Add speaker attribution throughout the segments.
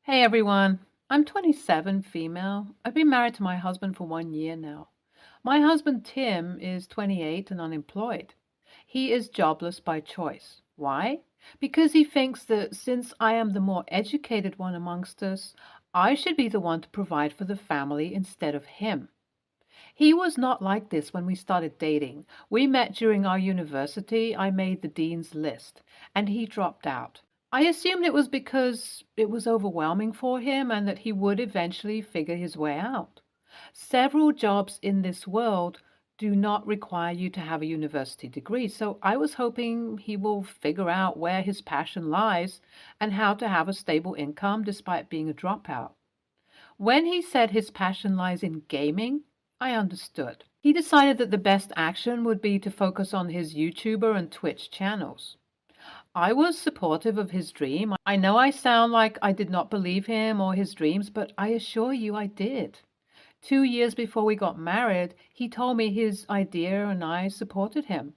Speaker 1: Hey everyone, I'm 27, female. I've been married to my husband for 1 year now. My husband Tim is 28 and unemployed. He is jobless by choice. Why? Because he thinks that since I am the more educated one amongst us, I should be the one to provide for the family instead of him. He was not like this when we started dating. We met during our university. I made the dean's list, and he dropped out. I assumed it was because it was overwhelming for him and that he would eventually figure his way out. Several jobs in this world do not require you to have a university degree, so I was hoping he will figure out where his passion lies and how to have a stable income despite being a dropout. When he said his passion lies in gaming, I understood. He decided that the best action would be to focus on his YouTuber and Twitch channels. I was supportive of his dream. I know I sound like I did not believe him or his dreams, but I assure you I did. 2 years before we got married, he told me his idea and I supported him.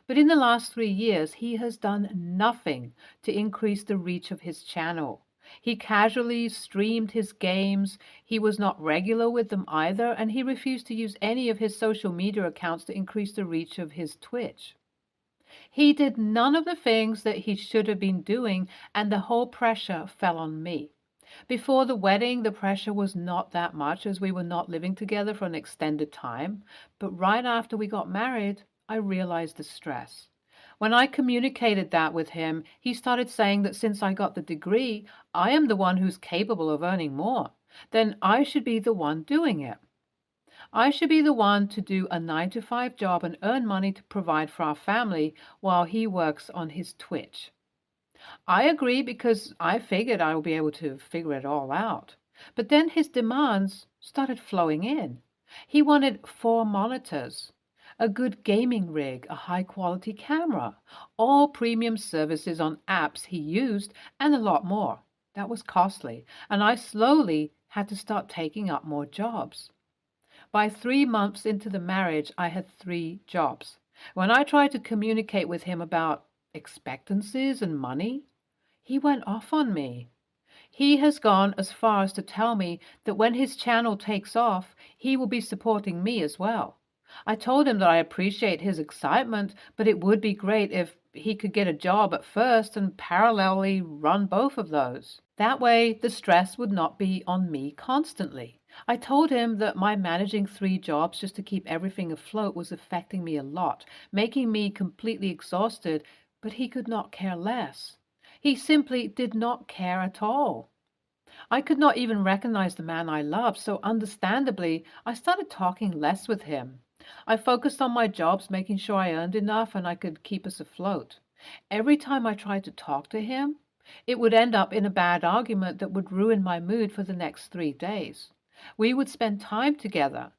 Speaker 1: But in the last 3 years, he has done nothing to increase the reach of his channel. He casually streamed his games, he was not regular with them either, and he refused to use any of his social media accounts to increase the reach of his Twitch. He did none of the things that he should have been doing, and the whole pressure fell on me. Before the wedding, the pressure was not that much as we were not living together for an extended time, but right after we got married, I realized the stress. When I communicated that with him, he started saying that since I got the degree, I am the one who's capable of earning more. Then I should be the one doing it. I should be the one to do a 9 to 5 job and earn money to provide for our family while he works on his Twitch. I agree because I figured I would be able to figure it all out. But then his demands started flowing in. He wanted 4 monitors, a good gaming rig, a high quality camera, all premium services on apps he used, and a lot more. That was costly, and I slowly had to start taking up more jobs. By 3 months into the marriage, I had 3 jobs. When I tried to communicate with him about expectancies and money, he went off on me. He has gone as far as to tell me that when his channel takes off, he will be supporting me as well. I told him that I appreciate his excitement, but it would be great if he could get a job at first and parallelly run both of those. That way, the stress would not be on me constantly. I told him that my managing 3 jobs just to keep everything afloat was affecting me a lot, making me completely exhausted, but he could not care less. He simply did not care at all. I could not even recognize the man I loved, so understandably, I started talking less with him. I focused on my jobs, making sure I earned enough and I could keep us afloat. Every time I tried to talk to him, it would end up in a bad argument that would ruin my mood for the next 3 days. We would spend time together.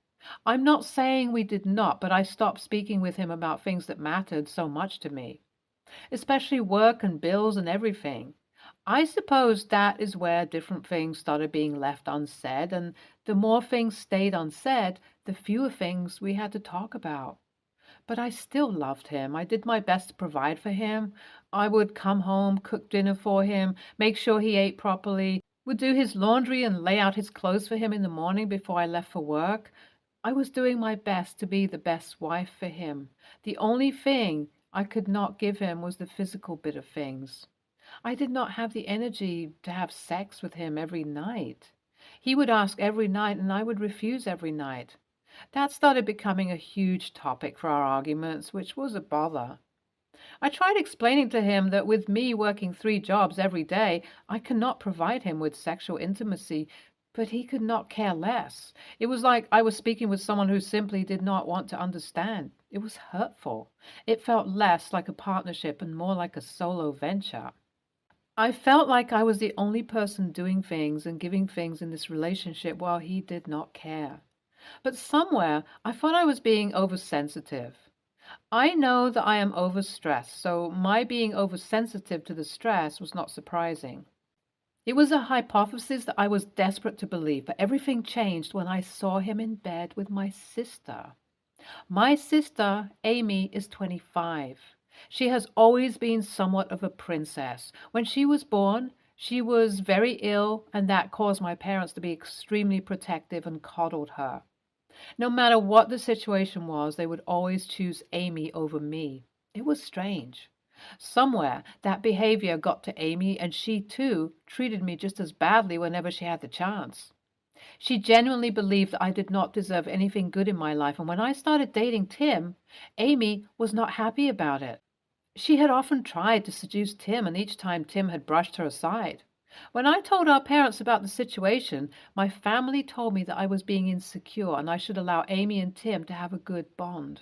Speaker 1: I'm not saying we did not, but I stopped speaking with him about things that mattered so much to me, especially work and bills and everything. I suppose that is where different things started being left unsaid, and the more things stayed unsaid, the fewer things we had to talk about. But I still loved him. I did my best to provide for him. I would come home, cook dinner for him, make sure he ate properly, would do his laundry and lay out his clothes for him in the morning before I left for work. I was doing my best to be the best wife for him. The only thing I could not give him was the physical bit of things. I did not have the energy to have sex with him every night. He would ask every night, and I would refuse every night. That started becoming a huge topic for our arguments, which was a bother. I tried explaining to him that with me working 3 jobs every day, I cannot provide him with sexual intimacy, but he could not care less. It was like I was speaking with someone who simply did not want to understand. It was hurtful. It felt less like a partnership and more like a solo venture. I felt like I was the only person doing things and giving things in this relationship while he did not care. But somewhere I thought I was being oversensitive. I know that I am overstressed, so my being oversensitive to the stress was not surprising. It was a hypothesis that I was desperate to believe, but everything changed when I saw him in bed with my sister. My sister, Amy, is 25. She has always been somewhat of a princess. When she was born, She was very ill, and that caused my parents to be extremely protective and coddled her. No matter what the situation was, they would always choose Amy over me. It was strange. Somewhere that behavior got to Amy, and she too treated me just as badly whenever she had the chance. She genuinely believed that I did not deserve anything good in my life, and when I started dating Tim, Amy was not happy about it. She had often tried to seduce Tim, and each time Tim had brushed her aside. When I told our parents about the situation, my family told me that I was being insecure and I should allow Amy and Tim to have a good bond.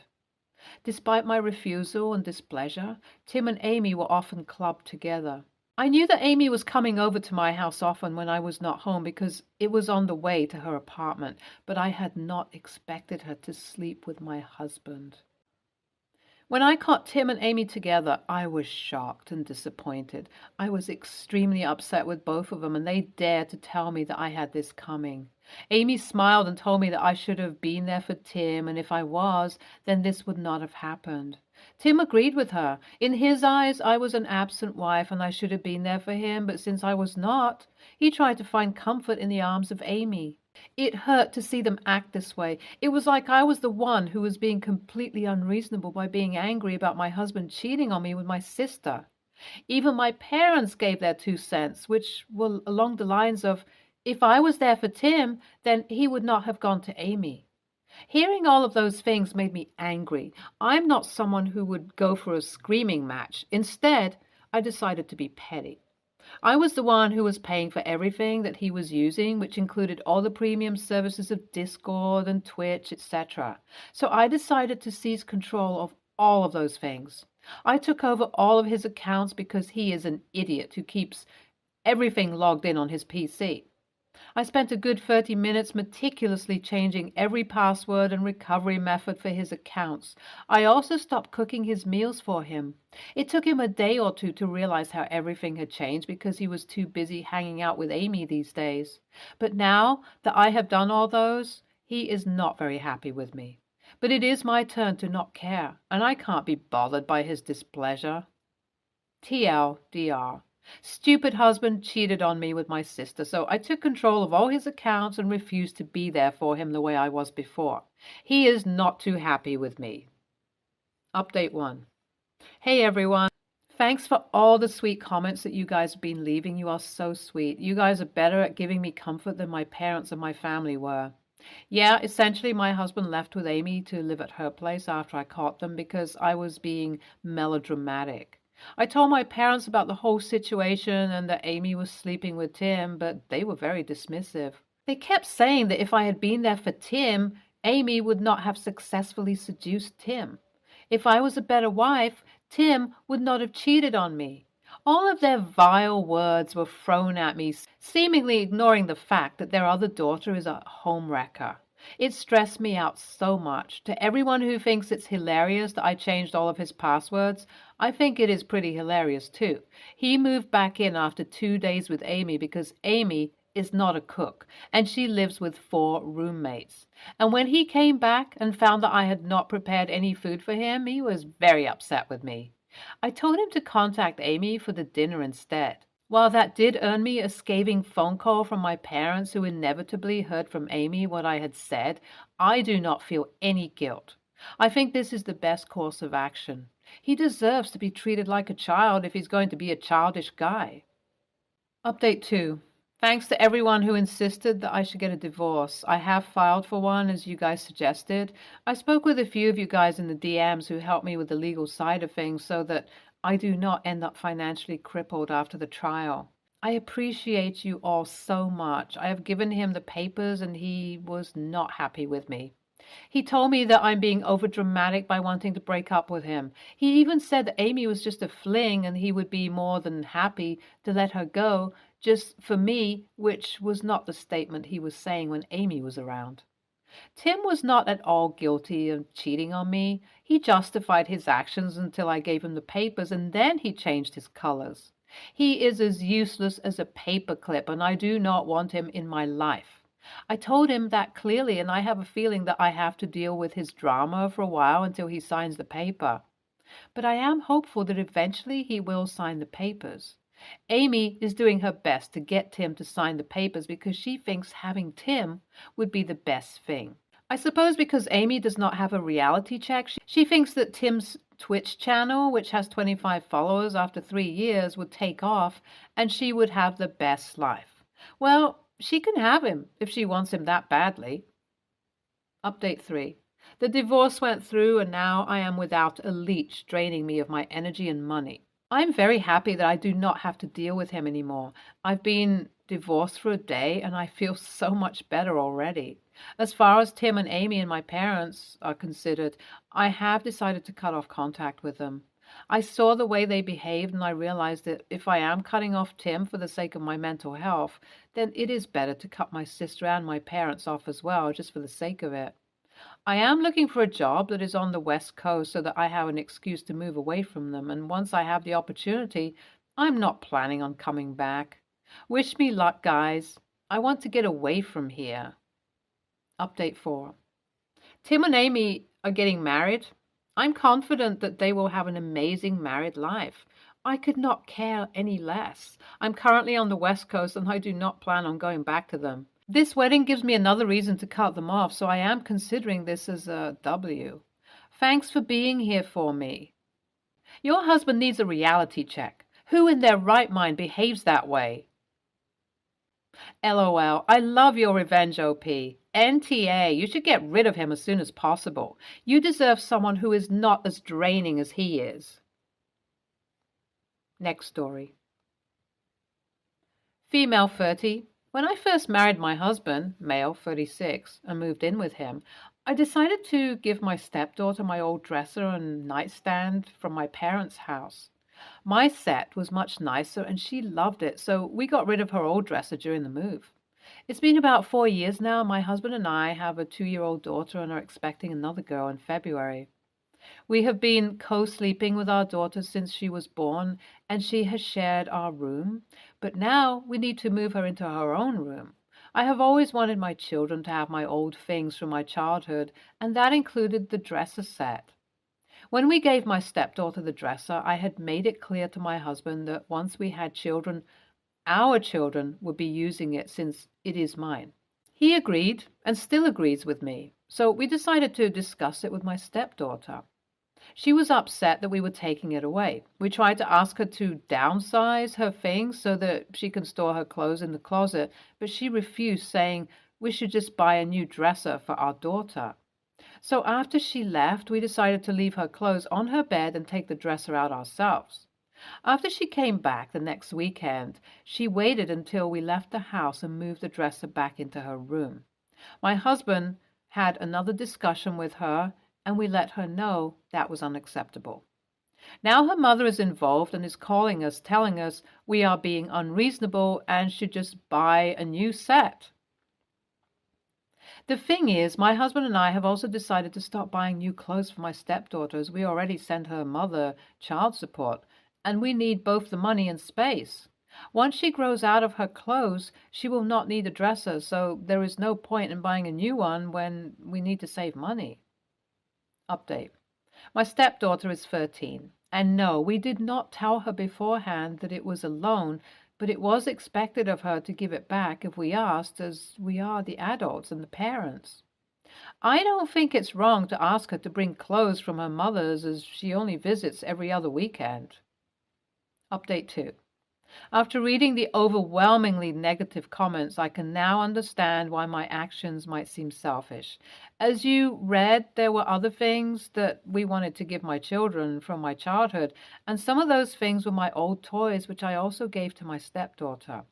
Speaker 1: Despite my refusal and displeasure, Tim and Amy were often clubbed together. I knew that Amy was coming over to my house often when I was not home because it was on the way to her apartment, but I had not expected her to sleep with my husband. When I caught Tim and Amy together, I was shocked and disappointed. I was extremely upset with both of them, and they dared to tell me that I had this coming. Amy smiled and told me that I should have been there for Tim, and if I was, then this would not have happened. Tim agreed with her. In his eyes, I was an absent wife, and I should have been there for him, but since I was not, he tried to find comfort in the arms of Amy. It hurt to see them act this way. It was like I was the one who was being completely unreasonable by being angry about my husband cheating on me with my sister. Even my parents gave their 2 cents, which were along the lines of, if I was there for Tim, then he would not have gone to Amy. Hearing all of those things made me angry. I'm not someone who would go for a screaming match. Instead, I decided to be petty. I was the one who was paying for everything that he was using, which included all the premium services of Discord and Twitch, etc. So I decided to seize control of all of those things. I took over all of his accounts because he is an idiot who keeps everything logged in on his PC. I spent a good 30 minutes meticulously changing every password and recovery method for his accounts. I also stopped cooking his meals for him. It took him a day or two to realize how everything had changed because he was too busy hanging out with Amy these days. But now that I have done all those, he is not very happy with me. But it is my turn to not care, and I can't be bothered by his displeasure. TLDR. Stupid husband cheated on me with my sister, so I took control of all his accounts and refused to be there for him the way I was before. He is not too happy with me. Update 1. Hey everyone. Thanks for all the sweet comments that you guys have been leaving. You are so sweet. You guys are better at giving me comfort than my parents and my family were. Yeah, essentially my husband left with Amy to live at her place after I caught them because I was being melodramatic. I told my parents about the whole situation and that Amy was sleeping with Tim, but they were very dismissive. They kept saying that if I had been there for Tim, Amy would not have successfully seduced Tim. If I was a better wife, Tim would not have cheated on me. All of their vile words were thrown at me, seemingly ignoring the fact that their other daughter is a homewrecker. It stressed me out so much. To everyone who thinks it's hilarious that I changed all of his passwords, I think it is pretty hilarious too. He moved back in after 2 days with Amy because Amy is not a cook and she lives with 4 roommates. And when he came back and found that I had not prepared any food for him, he was very upset with me. I told him to contact Amy for the dinner instead. While that did earn me a scathing phone call from my parents who inevitably heard from Amy what I had said, I do not feel any guilt. I think this is the best course of action. He deserves to be treated like a child if he's going to be a childish guy. Update 2. Thanks to everyone who insisted that I should get a divorce. I have filed for one, as you guys suggested. I spoke with a few of you guys in the DMs who helped me with the legal side of things so that I do not end up financially crippled after the trial. I appreciate you all so much. I have given him the papers and he was not happy with me. He told me that I'm being overdramatic by wanting to break up with him. He even said that Amy was just a fling and he would be more than happy to let her go just for me, which was not the statement he was saying when Amy was around. Tim was not at all guilty of cheating on me. He justified his actions until I gave him the papers, and then he changed his colors. He is as useless as a paperclip, and I do not want him in my life. I told him that clearly, and I have a feeling that I have to deal with his drama for a while until he signs the paper. But I am hopeful that eventually he will sign the papers. Amy is doing her best to get Tim to sign the papers because she thinks having Tim would be the best thing. I suppose because Amy does not have a reality check, she thinks that Tim's Twitch channel, which has 25 followers after 3 years, would take off and she would have the best life. Well, she can have him if she wants him that badly. Update 3. The divorce went through and now I am without a leech draining me of my energy and money. I'm very happy that I do not have to deal with him anymore. I've been divorced for a day and I feel so much better already. As far as Tim and Amy and my parents are considered, I have decided to cut off contact with them. I saw the way they behaved and I realized that if I am cutting off Tim for the sake of my mental health, then it is better to cut my sister and my parents off as well, just for the sake of it. I am looking for a job that is on the West Coast so that I have an excuse to move away from them, and once I have the opportunity, I'm not planning on coming back. Wish me luck, guys. I want to get away from here. Update 4. Tim and Amy are getting married. I'm confident that they will have an amazing married life. I could not care any less. I'm currently on the West Coast and I do not plan on going back to them. This wedding gives me another reason to cut them off, so I am considering this as a W. Thanks for being here for me. Your husband needs a reality check. Who in their right mind behaves that way? LOL. I love your revenge, OP. NTA. You should get rid of him as soon as possible. You deserve someone who is not as draining as he is. Next story. Female 30. When I first married my husband, male 36, and moved in with him, I decided to give my stepdaughter my old dresser and nightstand from my parents' house. My set was much nicer and she loved it, so we got rid of her old dresser during the move. It's been about 4 years now. My husband and I have a 2-year-old daughter and are expecting another girl in February. We have been co-sleeping with our daughter since she was born, and she has shared our room, but now we need to move her into her own room. I have always wanted my children to have my old things from my childhood, and that included the dresser set. When we gave my stepdaughter the dresser, I had made it clear to my husband that once we had children, our children would be using it since it is mine. He agreed and still agrees with me, so we decided to discuss it with my stepdaughter. She was upset that we were taking it away. We tried to ask her to downsize her things so that she can store her clothes in the closet, but she refused, saying we should just buy a new dresser for our daughter. So after she left, we decided to leave her clothes on her bed and take the dresser out ourselves. After she came back the next weekend, she waited until we left the house and moved the dresser back into her room. My husband had another discussion with her, and we let her know that was unacceptable. Now her mother is involved and is calling us, telling us we are being unreasonable and should just buy a new set. The thing is, my husband and I have also decided to stop buying new clothes for my stepdaughter, as we already send her mother child support, and we need both the money and space. Once she grows out of her clothes, she will not need a dresser, so there is no point in buying a new one when we need to save money. Update. My stepdaughter is 13, and no, we did not tell her beforehand that it was a loan, but it was expected of her to give it back if we asked, as we are the adults and the parents. I don't think it's wrong to ask her to bring clothes from her mother's, as she only visits every other weekend. Update 2. After reading the overwhelmingly negative comments, I can now understand why my actions might seem selfish. As you read, there were other things that we wanted to give my children from my childhood, and some of those things were my old toys, which I also gave to my stepdaughter.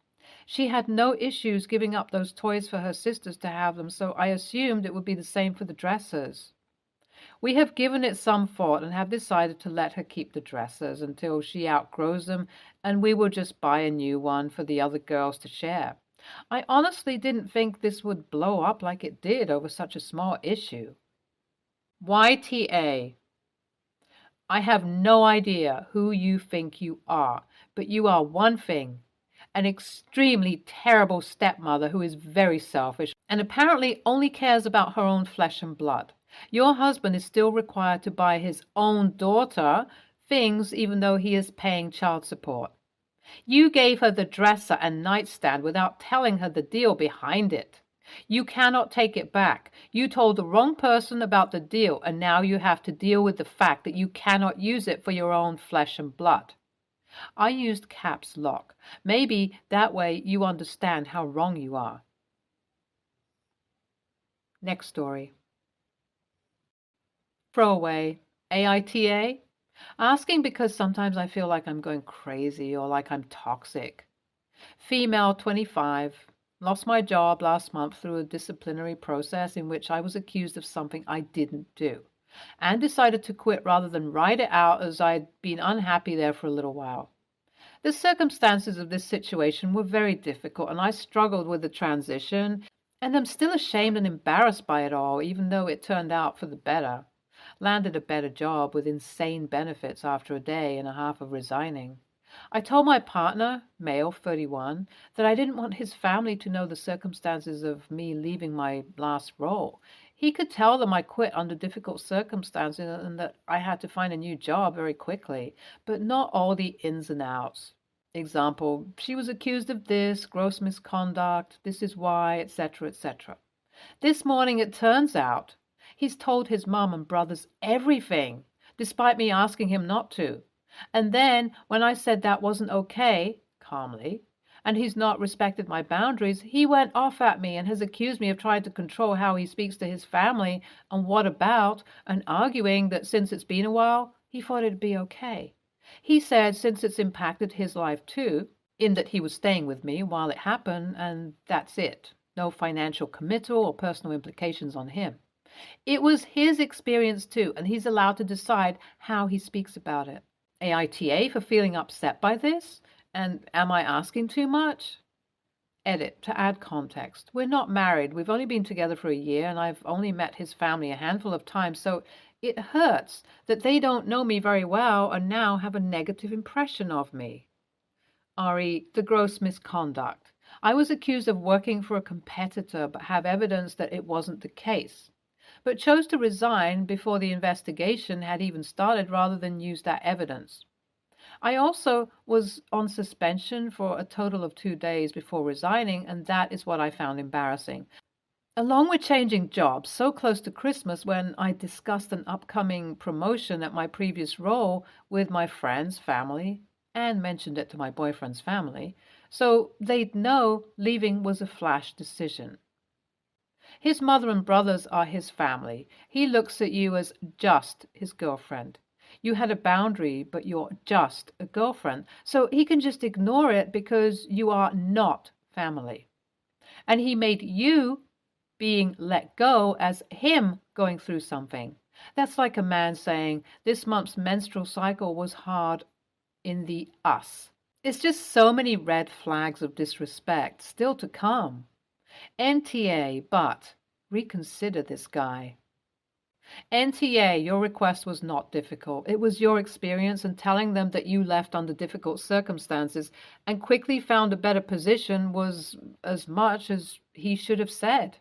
Speaker 1: She had no issues giving up those toys for her sisters to have them, so I assumed it would be the same for the dressers. We have given it some thought and have decided to let her keep the dressers until she outgrows them, and we will just buy a new one for the other girls to share. I honestly didn't think this would blow up like it did over such a small issue. YTA. I have no idea who you think you are, but you are one thing: an extremely terrible stepmother who is very selfish and apparently only cares about her own flesh and blood. Your husband is still required to buy his own daughter things even though he is paying child support. You gave her the dresser and nightstand without telling her the deal behind it. You cannot take it back. You told the wrong person about the deal, and now you have to deal with the fact that you cannot use it for your own flesh and blood. I used caps lock. Maybe that way you understand how wrong you are. Next story. Throwaway. AITA. Asking because sometimes I feel like I'm going crazy or like I'm toxic. Female, 25. Lost my job last month through a disciplinary process in which I was accused of something I didn't do, and decided to quit rather than ride it out as I'd been unhappy there for a little while. The circumstances of this situation were very difficult, and I struggled with the transition, and I'm still ashamed and embarrassed by it all, even though it turned out for the better. Landed a better job with insane benefits after a day and a half of resigning. I told my partner, male, 31, that I didn't want his family to know the circumstances of me leaving my last role. He could tell them I quit under difficult circumstances and that I had to find a new job very quickly, but not all the ins and outs. Example, she was accused of this, gross misconduct, this is why, etc., etc. This morning it turns out he's told his mom and brothers everything, despite me asking him not to. And then, when I said that wasn't okay, calmly, and he's not respected my boundaries, he went off at me and has accused me of trying to control how he speaks to his family and what about, and arguing that since it's been a while, he thought it'd be okay. He said since it's impacted his life too, in that he was staying with me while it happened, and that's it. No financial committal or personal implications on him. It was his experience too, and he's allowed to decide how he speaks about it. AITA for feeling upset by this? And am I asking too much? Edit, to add context. We're not married. We've only been together for a year, and I've only met his family a handful of times, so it hurts that they don't know me very well and now have a negative impression of me. RE, the gross misconduct. I was accused of working for a competitor, but have evidence that it wasn't the case, but chose to resign before the investigation had even started rather than use that evidence. I also was on suspension for a total of 2 days before resigning, and that is what I found embarrassing. Along with changing jobs so close to Christmas when I discussed an upcoming promotion at my previous role with my friends, family, and mentioned it to my boyfriend's family, so they'd know leaving was a flash decision. His mother and brothers are his family. He looks at you as just his girlfriend. You had a boundary, but you're just a girlfriend. So he can just ignore it because you are not family. And he made you being let go as him going through something. That's like a man saying, this month's menstrual cycle was hard in the us. It's just so many red flags of disrespect still to come. NTA, but reconsider this guy. NTA, your request was not difficult. It was your experience and telling them that you left under difficult circumstances and quickly found a better position was as much as he should have said.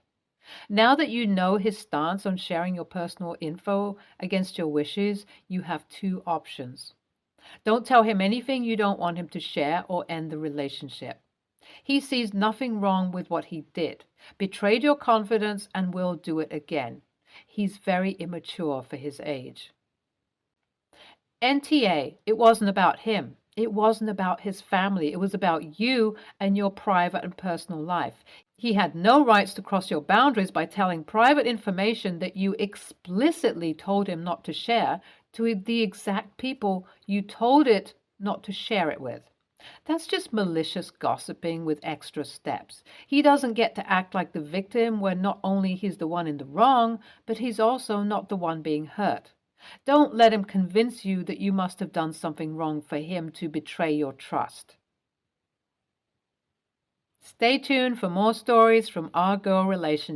Speaker 1: Now that you know his stance on sharing your personal info against your wishes, you have 2 options. Don't tell him anything you don't want him to share or end the relationship. He sees nothing wrong with what he did, betrayed your confidence, and will do it again. He's very immature for his age. NTA, it wasn't about him. It wasn't about his family. It was about you and your private and personal life. He had no rights to cross your boundaries by telling private information that you explicitly told him not to share to the exact people you told it not to share it with. That's just malicious gossiping with extra steps. He doesn't get to act like the victim when not only he's the one in the wrong, but he's also not the one being hurt. Don't let him convince you that you must have done something wrong for him to betray your trust. Stay tuned for more stories from our girl relationship.